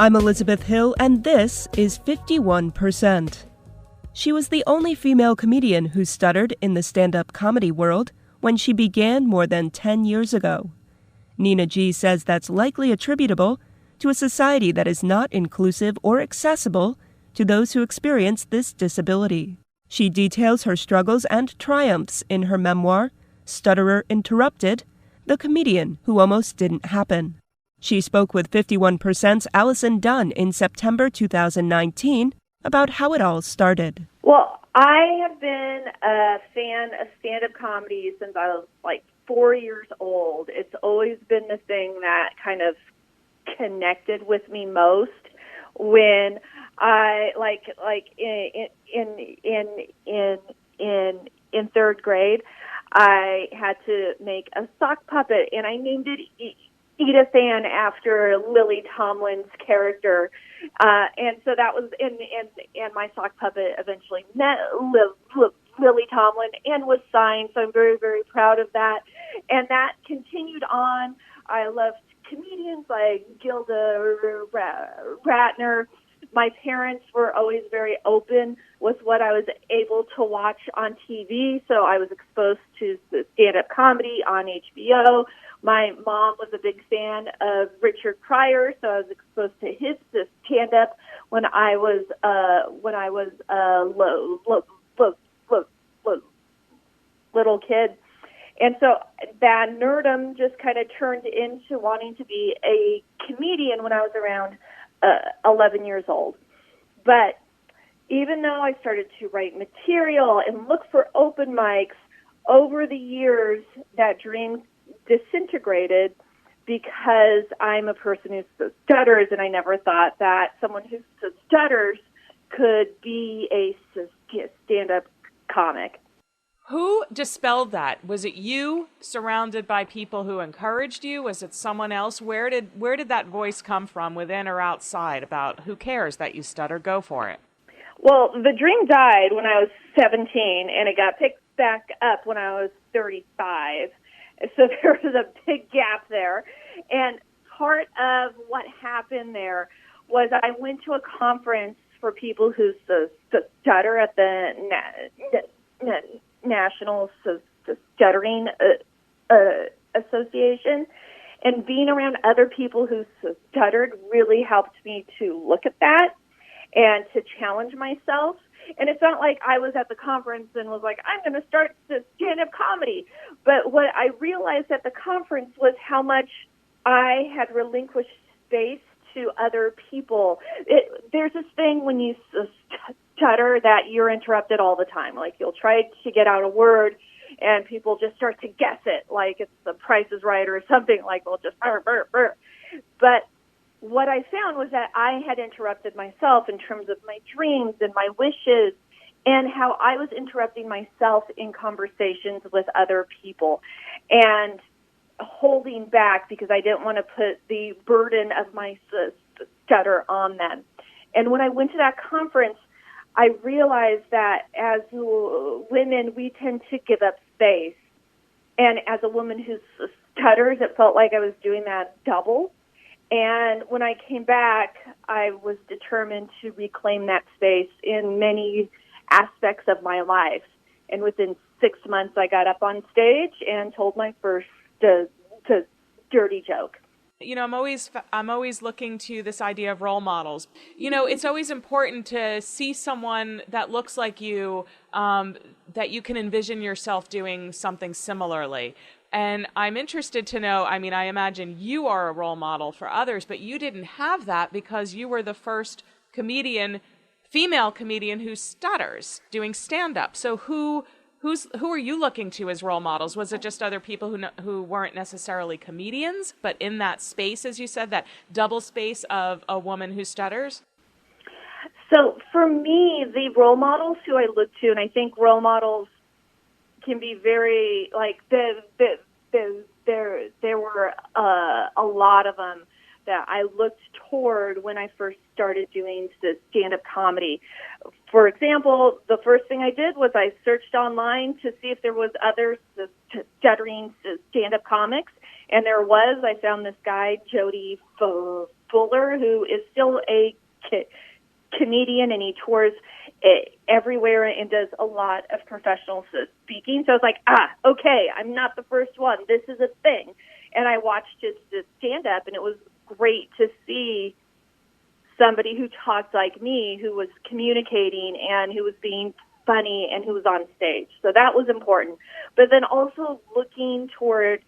I'm Elizabeth Hill, and this is 51%. She was the only female comedian who stuttered in the stand-up comedy world when she began more than 10 years ago. Nina G. says that's likely attributable to a society that is not inclusive or accessible to those who experience this disability. She details her struggles and triumphs in her memoir, Stutterer Interrupted, The Comedian Who Almost Didn't Happen. She spoke with 51%'s Allison Dunn in September 2019 about how it all started. Well, I have been a fan of stand-up comedy since I was like 4 years old. It's always been the thing that kind of connected with me most. When I in third grade, I had to make a sock puppet, and I named it Edith Ann after Lily Tomlin's character, and so that was and my sock puppet eventually met Lily Tomlin and was signed. So I'm very, very proud of that, and that continued on. I loved comedians like Gilda Radner. My parents were always very open with what I was able to watch on TV, so I was exposed to stand-up comedy on HBO. My mom was a big fan of Richard Pryor, so I was exposed to his stand-up when I was little kid. And so that nerdum just kind of turned into wanting to be a comedian when I was around 11 years old. But even though I started to write material and look for open mics, over the years that dream disintegrated because I'm a person who stutters, and I never thought that someone who stutters could be a stand-up comic. Who dispelled that? Was it you, surrounded by people who encouraged you? Was it someone else? Where did that voice come from, within or outside, about who cares that you stutter, go for it? Well, the dream died when I was 17, and it got picked back up when I was 35. So there was a big gap there. And part of what happened there was I went to a conference for people who stutter at the National Stuttering Association, and being around other people who stuttered really helped me to look at that and to challenge myself. And it's not like I was at the conference and was like, I'm going to start this stand-up comedy. But what I realized at the conference was how much I had relinquished space to other people. There's this thing when you stutter that you're interrupted all the time. Like, you'll try to get out a word and people just start to guess it, like it's The Price is Right or something, like they'll just burr. But what I found was that I had interrupted myself in terms of my dreams and my wishes, and how I was interrupting myself in conversations with other people and holding back because I didn't want to put the burden of my stutter on them. And when I went to that conference, I realized that as women, we tend to give up space. And as a woman who stutters, it felt like I was doing that double. And when I came back, I was determined to reclaim that space in many aspects of my life. And within 6 months, I got up on stage and told my first dirty joke. You know, I'm always looking to this idea of role models. You know, it's always important to see someone that looks like you, that you can envision yourself doing something similarly. And I'm interested to know, I mean, I imagine you are a role model for others, but you didn't have that because you were the first female comedian who stutters doing stand-up. So who are you looking to as role models? Was it just other people who weren't necessarily comedians, but in that space, as you said, that double space of a woman who stutters? So for me, the role models who I look to, and I think role models can be very, like, there were a lot of them that I looked toward when I first started doing stand-up comedy. For example, the first thing I did was I searched online to see if there was other stuttering stand-up comics, and there was. I found this guy, Jody Buller, who is still a comedian, and he tours everywhere and does a lot of professional speaking. So I was like, okay, I'm not the first one. This is a thing. And I watched his stand-up, and it was great to see somebody who talked like me, who was communicating and who was being funny and who was on stage. So that was important. But then also looking toward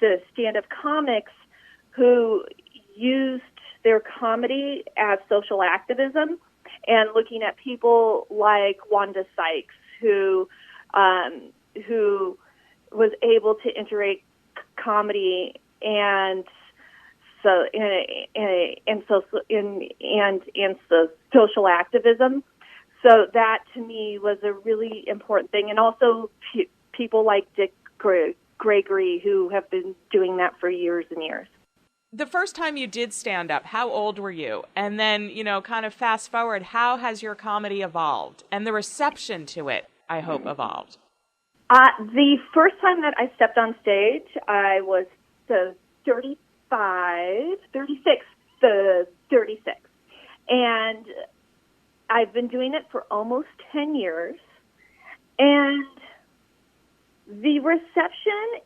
the stand-up comics who used their comedy as social activism, and looking at people like Wanda Sykes, who was able to integrate comedy and social activism. So that to me was a really important thing, and also people like Dick Gregory, who have been doing that for years and years. The first time you did stand up, how old were you? And then, kind of fast forward, how has your comedy evolved? And the reception to it, I hope, evolved. The first time that I stepped on stage, I was 36. And I've been doing it for almost 10 years. And the reception,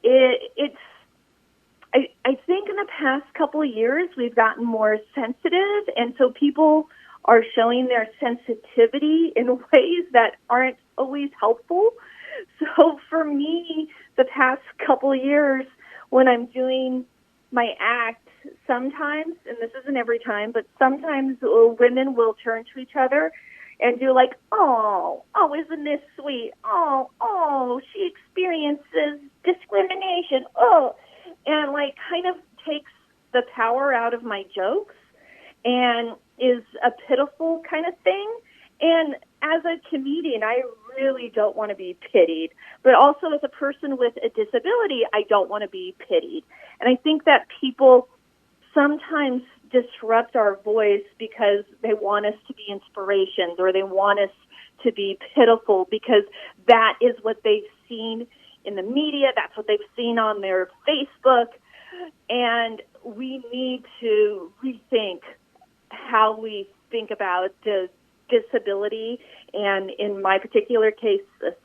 I think in the past couple of years, we've gotten more sensitive, and so people are showing their sensitivity in ways that aren't always helpful. So for me, the past couple of years, when I'm doing my act, sometimes, and this isn't every time, but sometimes women will turn to each other and do like, oh, isn't this sweet? Oh, she experiences discrimination. Oh. And like kind of takes the power out of my jokes and is a pitiful kind of thing. And as a comedian, I really don't want to be pitied. But also as a person with a disability, I don't want to be pitied. And I think that people sometimes disrupt our voice because they want us to be inspirations, or they want us to be pitiful because that is what they've seen in the media, that's what they've seen on their Facebook, and we need to rethink how we think about the disability, and in my particular case, the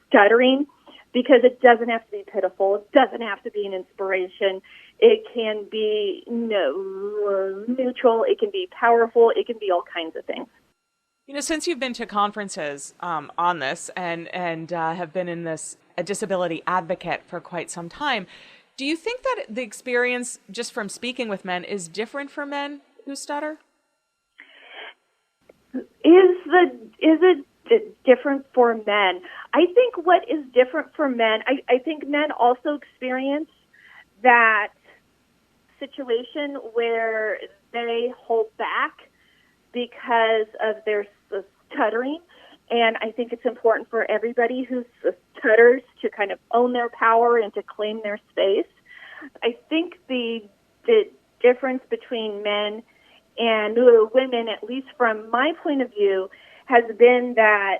stuttering, because it doesn't have to be pitiful, it doesn't have to be an inspiration, it can be neutral, it can be powerful, it can be all kinds of things. Since you've been to conferences on this and have been in this a disability advocate for quite some time, do you think that the experience just from speaking with men is different for men who stutter? Is it different for men? I think what is different for men, I think men also experience that situation where they hold back because of their stuttering. And I think it's important for everybody who stutters to kind of own their power and to claim their space. I think the difference between men and women, at least from my point of view, has been that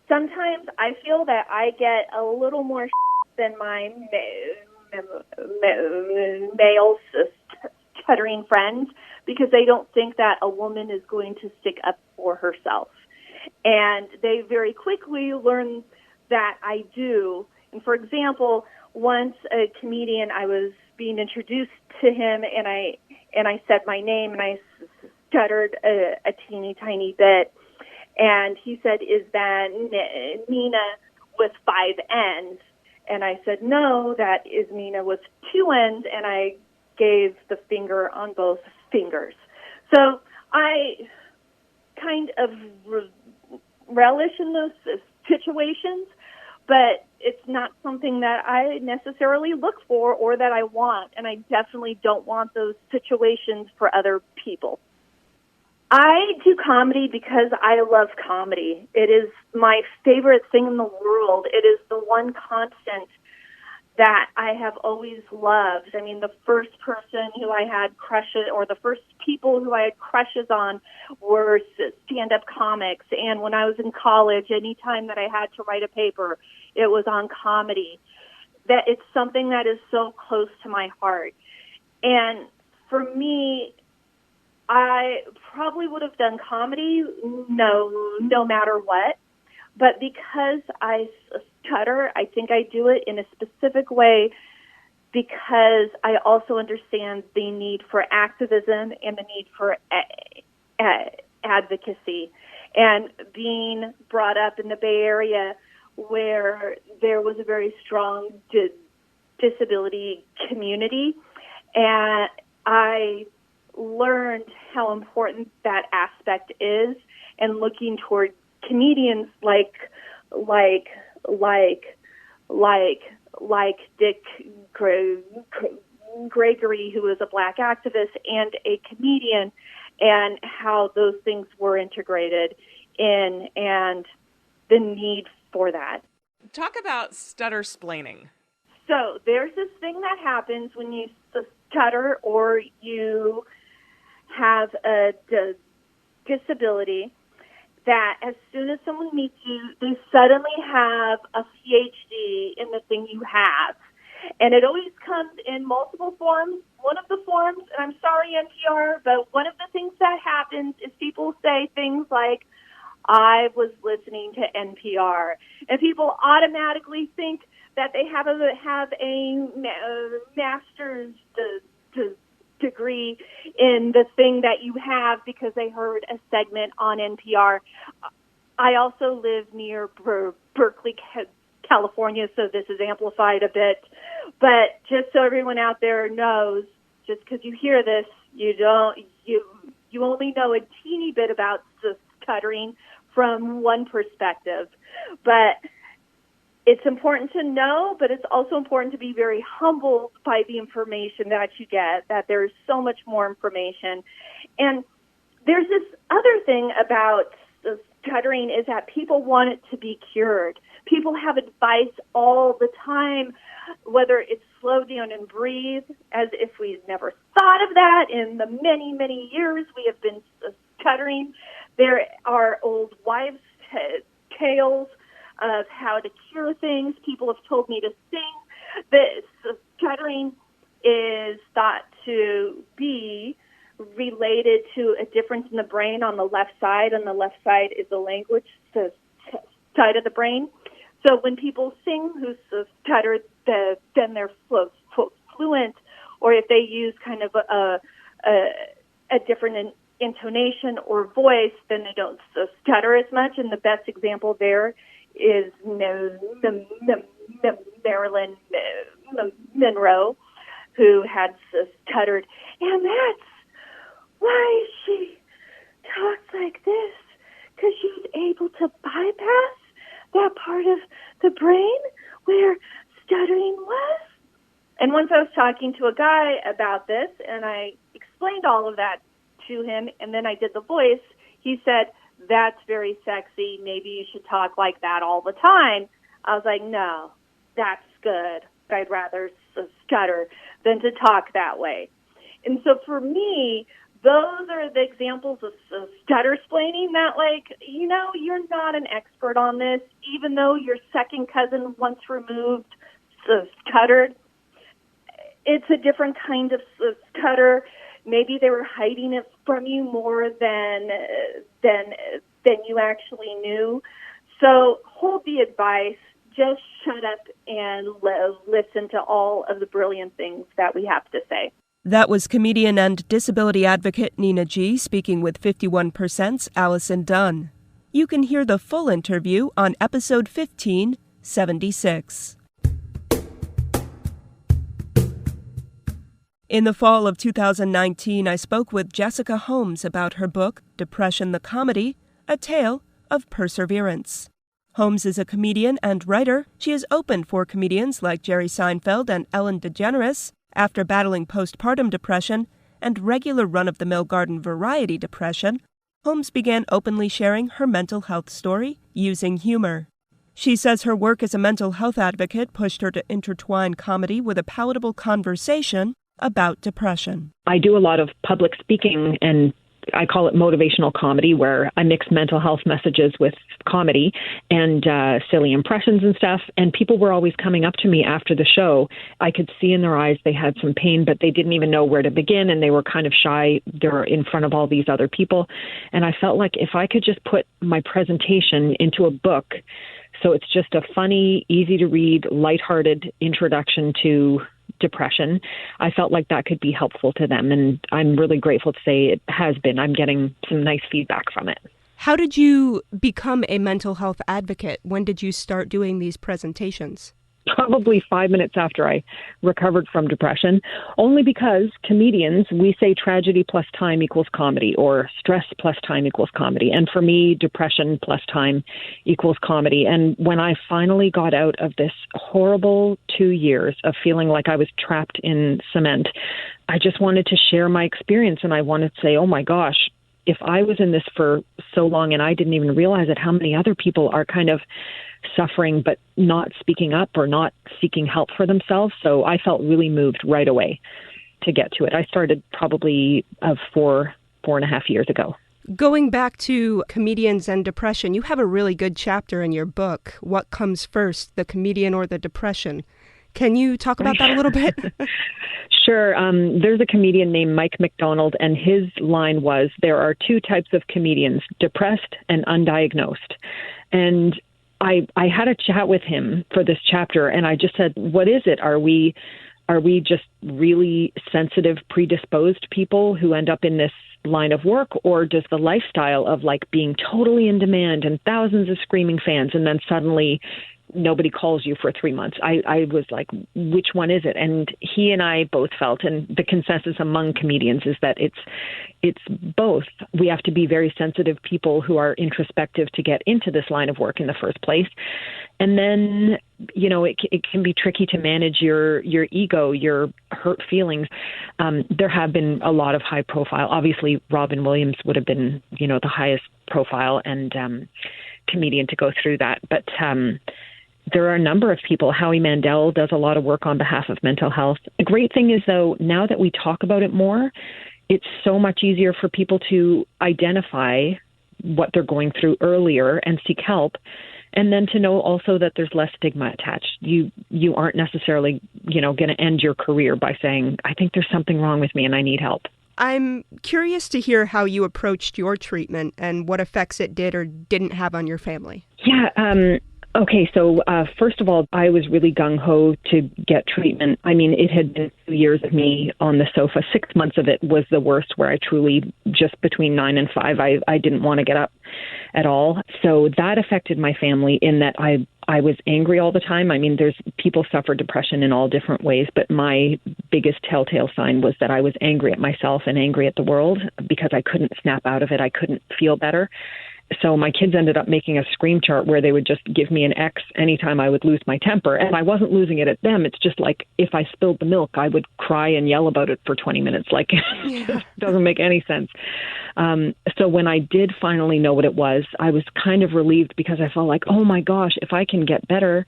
sometimes I feel that I get a little more than my male stuttering friends, because they don't think that a woman is going to stick up for herself. And they very quickly learn that I do. And for example, once a comedian, I was being introduced to him, and I said my name, and I stuttered a teeny tiny bit. And he said, "Is that Nina with 5 N's?" And I said, "No, that is Nina with 2 N's." And I gave the finger on both fingers. So I kind of relish in those situations, but it's not something that I necessarily look for or that I want, and I definitely don't want those situations for other people. I do comedy because I love comedy. It is my favorite thing in the world. It is the one constant that I have always loved. I mean, the first person who I had crushes, or the first people who I had crushes on, were stand-up comics. And when I was in college, anytime that I had to write a paper, it was on comedy. That it's something that is so close to my heart. And for me, I probably would have done comedy no matter what. But because I stutter, I think I do it in a specific way because I also understand the need for activism and the need for advocacy. And being brought up in the Bay Area where there was a very strong disability community, and I learned how important that aspect is, and looking toward comedians like Dick Gregory, who was a Black activist and a comedian, and how those things were integrated in, and the need for that. Talk about stutter-splaining. So there's this thing that happens when you stutter or you have a disability, that as soon as someone meets you, they suddenly have a PhD in the thing you have. And it always comes in multiple forms. One of the forms, and I'm sorry, NPR, but one of the things that happens is people say things like, I was listening to NPR. And people automatically think that they have a master's degree in the thing that you have because they heard a segment on NPR. I also live near Berkeley, California, so this is amplified a bit. But just so everyone out there knows, just because you hear this, you only know a teeny bit about stuttering from one perspective. But it's important to know, but it's also important to be very humbled by the information that you get, that there's so much more information. And there's this other thing about stuttering is that people want it to be cured. People have advice all the time, whether it's slow down and breathe, as if we've never thought of that in the many, many years we have been stuttering. There are old wives' tales of how to cure things. People have told me to sing. The stuttering is thought to be related to a difference in the brain on the left side, and the left side is the language side of the brain. So when people sing who stutter, then they're fluent, or if they use kind of a different intonation or voice, then they don't stutter as much. And the best example there is Marilyn Monroe, who had stuttered, and that's why she talks like this, because she's able to bypass that part of the brain where stuttering was. And once I was talking to a guy about this, and I explained all of that to him, and then I did the voice, he said, that's very sexy. Maybe you should talk like that all the time. I was like, no, that's good. I'd rather stutter than to talk that way. And so for me, those are the examples of stutter-splaining that, like, you know, you're not an expert on this, even though your second cousin once removed stuttered. It's a different kind of stutter. Maybe they were hiding it from you more than you actually knew. So hold the advice. Just shut up and listen to all of the brilliant things that we have to say. That was comedian and disability advocate Nina G. speaking with 51%'s Allison Dunn. You can hear the full interview on episode 1576. In the fall of 2019, I spoke with Jessica Holmes about her book, Depression the Comedy, A Tale of Perseverance. Holmes is a comedian and writer. She is open for comedians like Jerry Seinfeld and Ellen DeGeneres after battling postpartum depression and regular run-of-the-mill garden variety depression. Holmes began openly sharing her mental health story using humor. She says her work as a mental health advocate pushed her to intertwine comedy with a palatable conversation about depression. I do a lot of public speaking and I call it motivational comedy, where I mix mental health messages with comedy and silly impressions and stuff. And people were always coming up to me after the show. I could see in their eyes they had some pain, but they didn't even know where to begin, and they were kind of shy. They're in front of all these other people. And I felt like if I could just put my presentation into a book, so it's just a funny, easy to read, lighthearted introduction to depression, I felt like that could be helpful to them. And I'm really grateful to say it has been. I'm getting some nice feedback from it. How did you become a mental health advocate? When did you start doing these presentations? Probably 5 minutes after I recovered from depression, only because comedians, we say tragedy plus time equals comedy, or stress plus time equals comedy. And for me, depression plus time equals comedy. And when I finally got out of this horrible 2 years of feeling like I was trapped in cement, I just wanted to share my experience. And I wanted to say, oh my gosh, if I was in this for so long and I didn't even realize it, how many other people are kind of suffering but not speaking up or not seeking help for themselves. So I felt really moved right away to get to it. I started probably 4.5 years ago. Going back to comedians and depression, you have a really good chapter in your book, What Comes First, the Comedian or the Depression. Can you talk about that a little bit? Sure. There's a comedian named Mike McDonald, and his line was, there are two types of comedians, depressed and undiagnosed. And I had a chat with him for this chapter, and I just said, what is it? Are we just really sensitive, predisposed people who end up in this line of work, or does the lifestyle of like being totally in demand and thousands of screaming fans and then suddenly nobody calls you for 3 months? I was like, which one is it? And he and I both felt, and the consensus among comedians is that it's both. We have to be very sensitive people who are introspective to get into this line of work in the first place. And then, it can be tricky to manage your ego, your hurt feelings. There have been a lot of high profile. Obviously, Robin Williams would have been, the highest profile and comedian to go through that. But there are a number of people. Howie Mandel does a lot of work on behalf of mental health. The great thing is, though, now that we talk about it more, it's so much easier for people to identify what they're going through earlier and seek help. And then to know also that there's less stigma attached. You aren't necessarily, going to end your career by saying, I think there's something wrong with me and I need help. I'm curious to hear how you approached your treatment and what effects it did or didn't have on your family. Yeah. Okay. So first of all, I was really gung-ho to get treatment. I mean, it had been 2 years of me on the sofa. 6 months of it was the worst, where I truly, just between 9 and 5, I didn't want to get up at all. So that affected my family in that I was angry all the time. I mean, people suffer depression in all different ways, but my biggest telltale sign was that I was angry at myself and angry at the world because I couldn't snap out of it. I couldn't feel better. So my kids ended up making a scream chart where they would just give me an X anytime I would lose my temper. And I wasn't losing it at them. It's just like if I spilled the milk, I would cry and yell about it for 20 minutes. Like, it just doesn't make any sense. So when I did finally know what it was, I was kind of relieved because I felt like, oh my gosh, if I can get better,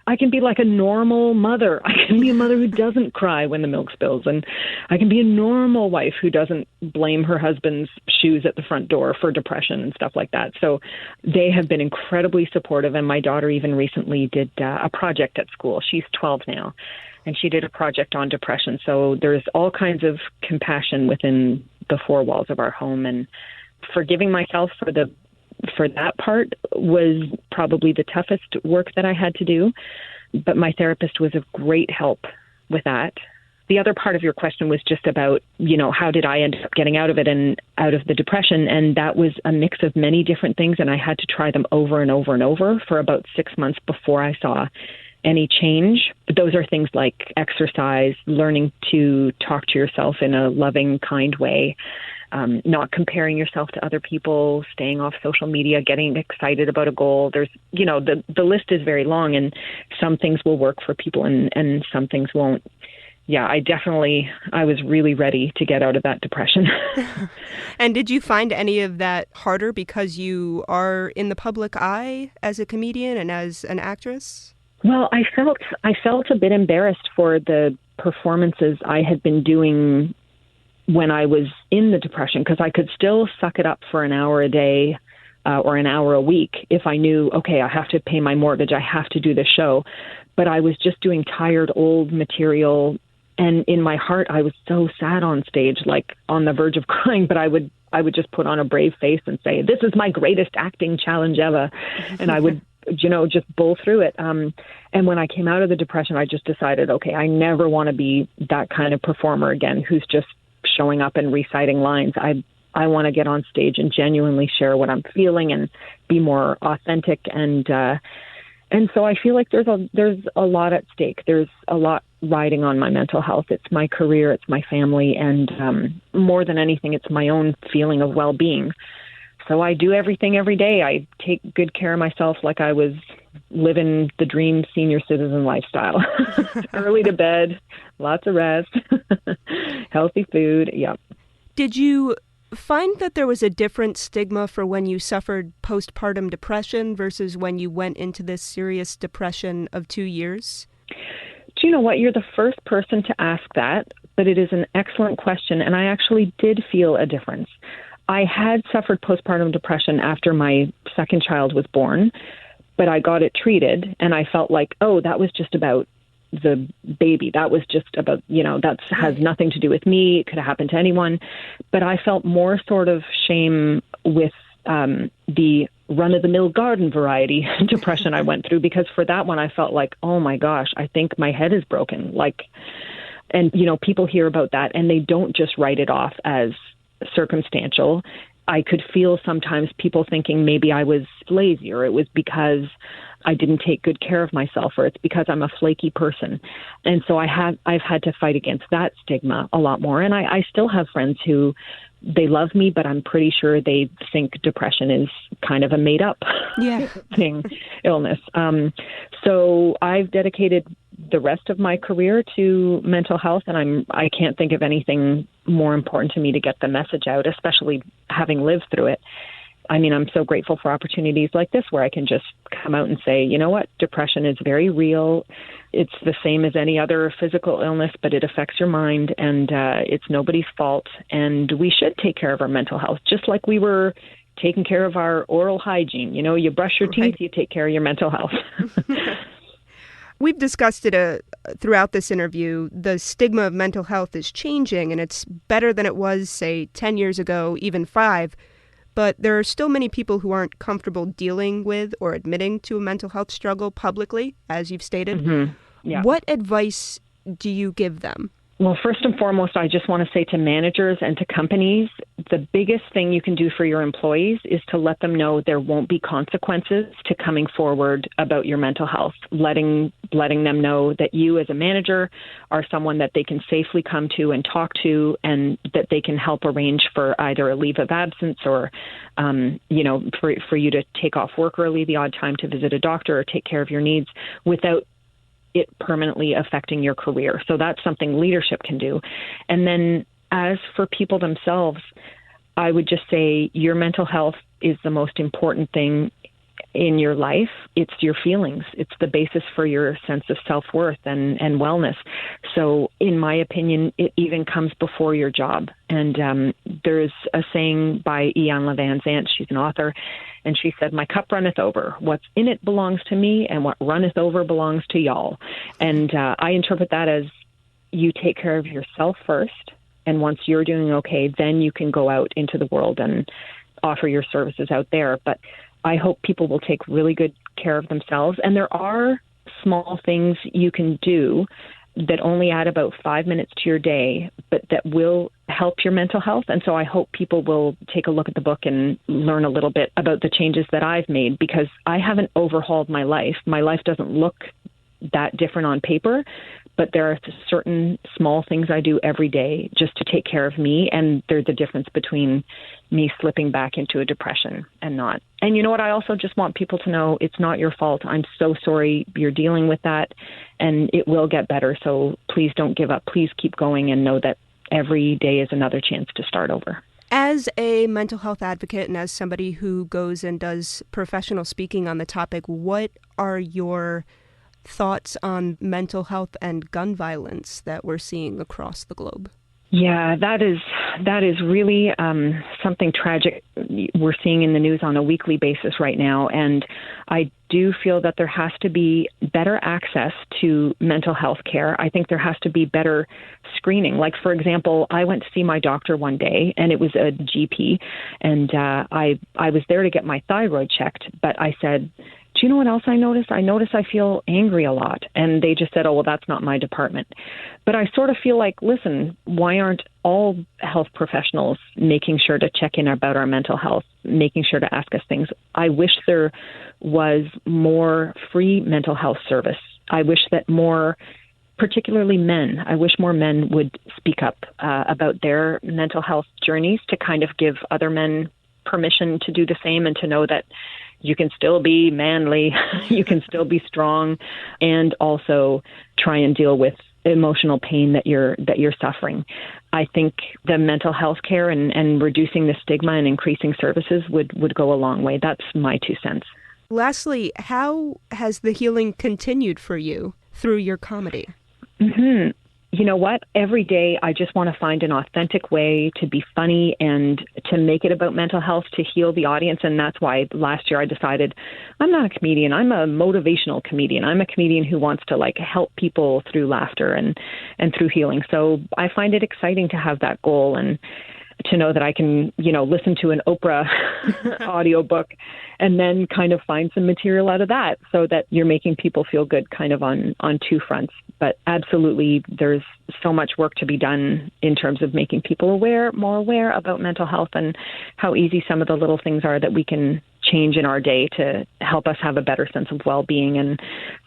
I can be like a normal mother. I can be a mother who doesn't cry when the milk spills. And I can be a normal wife who doesn't blame her husband's shoes at the front door for depression and stuff like that. So they have been incredibly supportive. And my daughter even recently did a project at school. She's 12 now. And she did a project on depression. So there's all kinds of compassion within the four walls of our home. And forgiving myself for that part was probably the toughest work that I had to do. But my therapist was of great help with that. The other part of your question was just about, how did I end up getting out of it and out of the depression? And that was a mix of many different things. And I had to try them over and over and over for about 6 months before I saw any change. Those are things like exercise, learning to talk to yourself in a loving, kind way, not comparing yourself to other people, staying off social media, getting excited about a goal. There's, the list is very long, and some things will work for people and some things won't. Yeah, I was really ready to get out of that depression. And did you find any of that harder because you are in the public eye as a comedian and as an actress? Well, I felt a bit embarrassed for the performances I had been doing when I was in the depression, because I could still suck it up for an hour a day or an hour a week if I knew, okay, I have to pay my mortgage, I have to do the show. But I was just doing tired, old material. And in my heart, I was so sad on stage, like on the verge of crying, but I would just put on a brave face and say, this is my greatest acting challenge ever. And I would, just bull through it. And when I came out of the depression, I just decided, okay, I never want to be that kind of performer again, who's just showing up and reciting lines. I want to get on stage and genuinely share what I'm feeling and be more authentic. And so I feel like there's a lot at stake. There's a lot riding on my mental health. It's my career, it's my family, and more than anything, it's my own feeling of well-being. So I do everything every day. I take good care of myself like I was living the dream senior citizen lifestyle. Early to bed, lots of rest, healthy food. Yep. Did you find that there was a different stigma for when you suffered postpartum depression versus when you went into this serious depression of 2 years? Do you know what? You're the first person to ask that, but it is an excellent question, and I actually did feel a difference. I had suffered postpartum depression after my second child was born, but I got it treated, and I felt like, oh, that was just about the baby. That was just about, that has nothing to do with me. It could have happened to anyone. But I felt more sort of shame with the run-of-the-mill garden variety depression I went through, because for that one, I felt like, oh my gosh, I think my head is broken. And people hear about that and they don't just write it off as circumstantial. I could feel sometimes people thinking maybe I was lazy, or it was because I didn't take good care of myself, or it's because I'm a flaky person. And so I've had to fight against that stigma a lot more. And I still have friends who, they love me, but I'm pretty sure they think depression is kind of a made up thing, illness. So I've dedicated the rest of my career to mental health, and I can't think of anything more important to me to get the message out, especially having lived through it. I mean, I'm so grateful for opportunities like this where I can just come out and say, you know what, depression is very real. It's the same as any other physical illness, but it affects your mind, and it's nobody's fault. And we should take care of our mental health, just like we were taking care of our oral hygiene. You brush your teeth, you take care of your mental health. We've discussed it throughout this interview. The stigma of mental health is changing, and it's better than it was, say, 10 years ago, even 5. But there are still many people who aren't comfortable dealing with or admitting to a mental health struggle publicly, as you've stated. Mm-hmm. Yeah. What advice do you give them? Well, first and foremost, I just want to say to managers and to companies, the biggest thing you can do for your employees is to let them know there won't be consequences to coming forward about your mental health, letting them know that you as a manager are someone that they can safely come to and talk to, and that they can help arrange for either a leave of absence or, for you to take off work early the odd time to visit a doctor or take care of your needs without it permanently affecting your career. So that's something leadership can do. And then as for people themselves, I would just say your mental health is the most important thing in your life. It's your feelings. It's the basis for your sense of self-worth and wellness. So in my opinion, it even comes before your job. And there's a saying by Ian Van Zandt, she's an author, and she said, "My cup runneth over. What's in it belongs to me, and what runneth over belongs to y'all." And I interpret that as you take care of yourself first, and once you're doing okay, then you can go out into the world and offer your services out there. But I hope people will take really good care of themselves. And there are small things you can do that only add about 5 minutes to your day, but that will help your mental health. And so I hope people will take a look at the book and learn a little bit about the changes that I've made, because I haven't overhauled my life. My life doesn't look that different on paper, but there are certain small things I do every day just to take care of me, and they're the difference between me slipping back into a depression and not. And you know what? I also just want people to know it's not your fault. I'm so sorry you're dealing with that, and it will get better. So please don't give up. Please keep going and know that every day is another chance to start over. As a mental health advocate and as somebody who goes and does professional speaking on the topic, what are your thoughts on mental health and gun violence that we're seeing across the globe? Yeah, that is really something tragic we're seeing in the news on a weekly basis right now. And I do feel that there has to be better access to mental health care. I think there has to be better screening. Like, for example, I went to see my doctor one day, and it was a GP, and I was there to get my thyroid checked, but I said, do you know what else I noticed? I I feel angry a lot. And they just said, oh, well, that's not my department. But I sort of feel like, listen, why aren't all health professionals making sure to check in about our mental health, making sure to ask us things? I wish there was more free mental health service. I wish that more, particularly men, I wish more men would speak up about their mental health journeys, to kind of give other men permission to do the same, and to know that you can still be manly, you can still be strong, and also try and deal with emotional pain that you're suffering. I think the mental health care and reducing the stigma and increasing services would go a long way. That's my 2 cents. Lastly, how has the healing continued for you through your comedy? Mm-hmm. You know what? Every day I just want to find an authentic way to be funny and to make it about mental health, to heal the audience. And that's why last year I decided I'm not a comedian. I'm a motivational comedian. I'm a comedian who wants to help people through laughter and through healing. So I find it exciting to have that goal, and to know that I can, listen to an Oprah audiobook and then kind of find some material out of that, so that you're making people feel good kind of on 2 fronts. But absolutely, there's so much work to be done in terms of making people more aware about mental health, and how easy some of the little things are that we can change in our day to help us have a better sense of well-being. And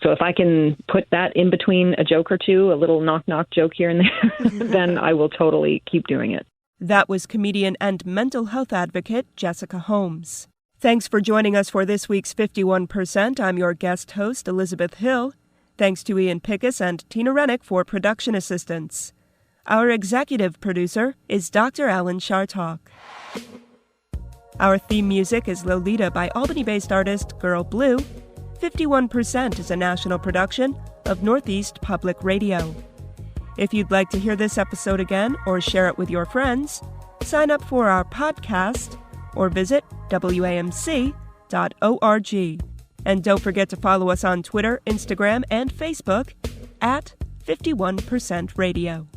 so if I can put that in between a joke or two, a little knock-knock joke here and there, then I will totally keep doing it. That was comedian and mental health advocate Jessica Holmes. Thanks for joining us for this week's 51%. I'm your guest host, Elizabeth Hill. Thanks to Ian Pickus and Tina Rennick for production assistance. Our executive producer is Dr. Alan Chartok. Our theme music is Lolita by Albany-based artist Girl Blue. 51% is a national production of Northeast Public Radio. If you'd like to hear this episode again or share it with your friends, sign up for our podcast or visit WAMC.org. And don't forget to follow us on Twitter, Instagram, and Facebook at 51% Radio.